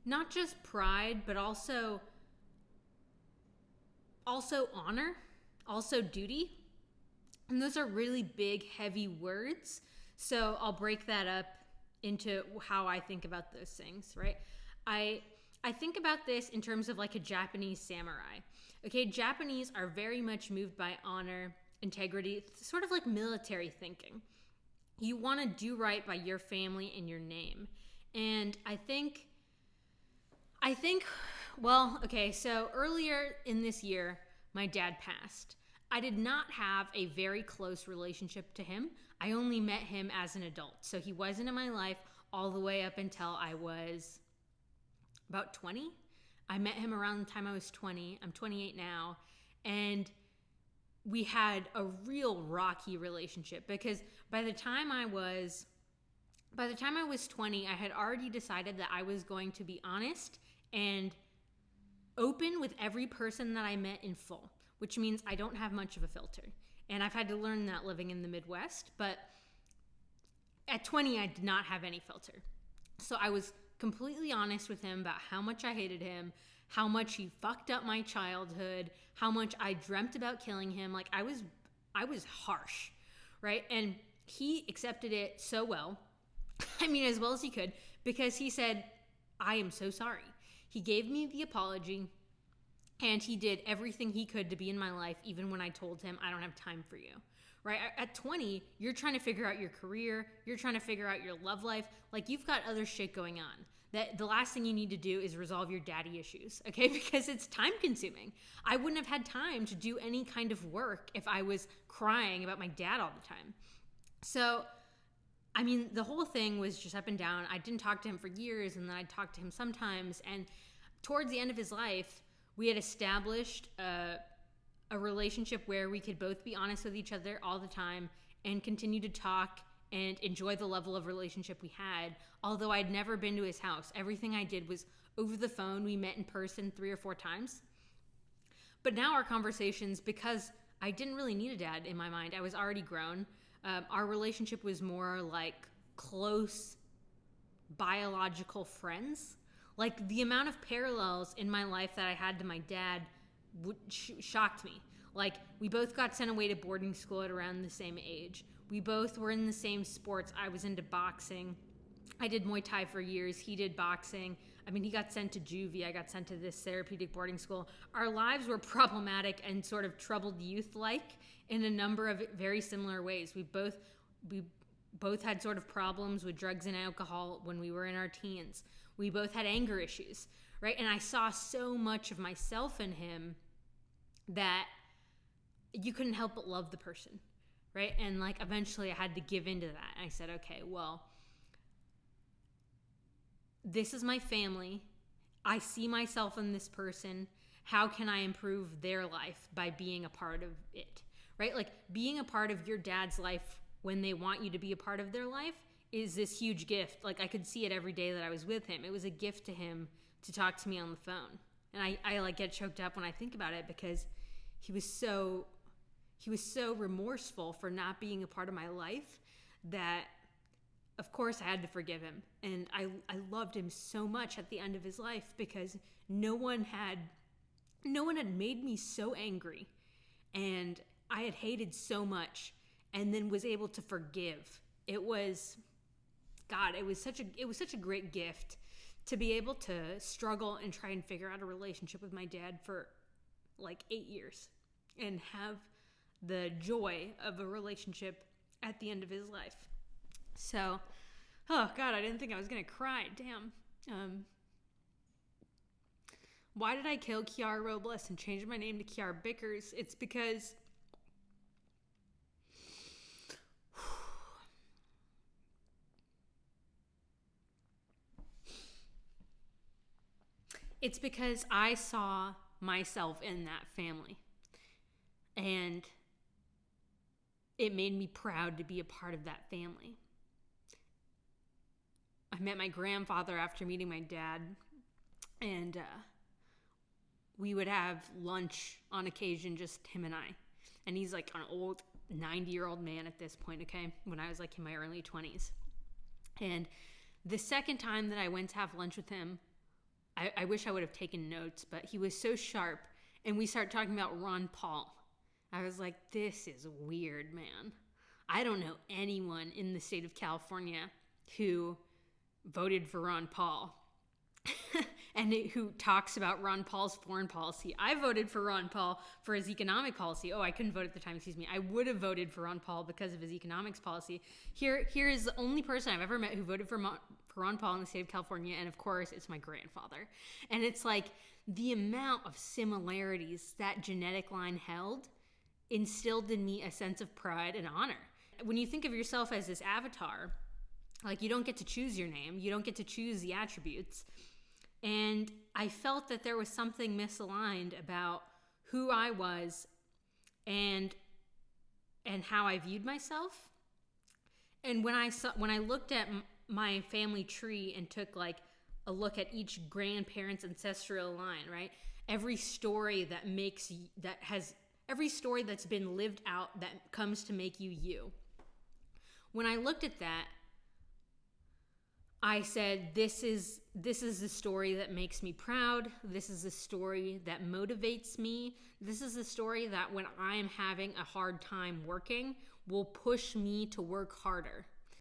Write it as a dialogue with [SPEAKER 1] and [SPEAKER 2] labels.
[SPEAKER 1] not just pride, but also honor, also duty. And those are really big, heavy words. So I'll break that up into how I think about those things, right? I think about this in terms of like a Japanese samurai. Okay, Japanese are very much moved by honor, integrity, sort of like military thinking. You want to do right by your family and your name. And well, okay, so earlier in this year, my dad passed. I did not have a very close relationship to him. I only met him as an adult. So he wasn't in my life all the way up until I was about 20. I met him around the time I was 20. I'm 28 now. And we had a real rocky relationship because by the time I was 20, I had already decided that I was going to be honest and open with every person that I met in full, which means I don't have much of a filter. And I've had to learn that living in the Midwest, but at 20, I did not have any filter. So I was completely honest with him about how much I hated him, how much he fucked up my childhood, how much I dreamt about killing him. Like I was harsh, right? And he accepted it so well. I mean, as well as he could, because he said, I am so sorry. He gave me the apology and he did everything he could to be in my life, even when I told him I don't have time for you. Right? At 20, you're trying to figure out your career. You're trying to figure out your love life. Like you've got other shit going on. That the last thing you need to do is resolve your daddy issues, okay? Because it's time consuming. I wouldn't have had time to do any kind of work if I was crying about my dad all the time. So, I mean, the whole thing was just up and down. I didn't talk to him for years, and then I'd talk to him sometimes. And towards the end of his life, we had established a relationship where we could both be honest with each other all the time and continue to talk and enjoy the level of relationship we had. Although I'd never been to his house. Everything I did was over the phone. We met in person 3 or 4 times. But now our conversations, because I didn't really need a dad in my mind, I was already grown. Our relationship was more like close biological friends. Like the amount of parallels in my life that I had to my dad shocked me. Like we both got sent away to boarding school at around the same age. We both were in the same sports. I was into boxing. I did Muay Thai for years. He did boxing. I mean, he got sent to juvie. I got sent to this therapeutic boarding school. Our lives were problematic and sort of troubled youth-like in a number of very similar ways. We both had sort of problems with drugs and alcohol when we were in our teens. We both had anger issues, right? And I saw so much of myself in him that you couldn't help but love the person, right? And like eventually I had to give into that. And I said, okay, well, this is my family. I see myself in this person. How can I improve their life by being a part of it, right? Like being a part of your dad's life when they want you to be a part of their life is this huge gift. Like I could see it every day that I was with him. It was a gift to him to talk to me on the phone. And I like get choked up when I think about it because he was so remorseful for not being a part of my life that of course I had to forgive him. And I loved him so much at the end of his life because no one had made me so angry and I had hated so much and then was able to forgive. It was such a great gift to be able to struggle and try and figure out a relationship with my dad for like 8 years and have the joy of a relationship at the end of his life. So, oh God, I didn't think I was going to cry. Damn. Why did I kill Kiara Robles and change my name to Kiara Bickers? It's because I saw myself in that family. And it made me proud to be a part of that family. I met my grandfather after meeting my dad, and we would have lunch on occasion, just him and I. And he's like an old 90-year-old man at this point, okay, when I was like in my early 20s. And the second time that I went to have lunch with him I wish I would have taken notes, but he was so sharp. And we started talking about Ron Paul. I was like, this is weird, man. I don't know anyone in the state of California who voted for Ron Paul and who talks about Ron Paul's foreign policy. I voted for Ron Paul for his economic policy. Oh, I couldn't vote at the time, excuse me. I would have voted for Ron Paul because of his economics policy. Here is the only person I've ever met who voted for Ron Paul in the state of California, and of course, it's my grandfather. And it's like the amount of similarities that genetic line held instilled in me a sense of pride and honor. When you think of yourself as this avatar, like, you don't get to choose your name, you don't get to choose the attributes. And I felt that there was something misaligned about who I was and how I viewed myself. And when I looked at my family tree and took like a look at each grandparent's ancestral line, right? Every story every story that's been lived out that comes to make you you. When I looked at that, I said, this is the story that makes me proud. This is the story that motivates me. This is the story that when I'm having a hard time working will push me to work harder.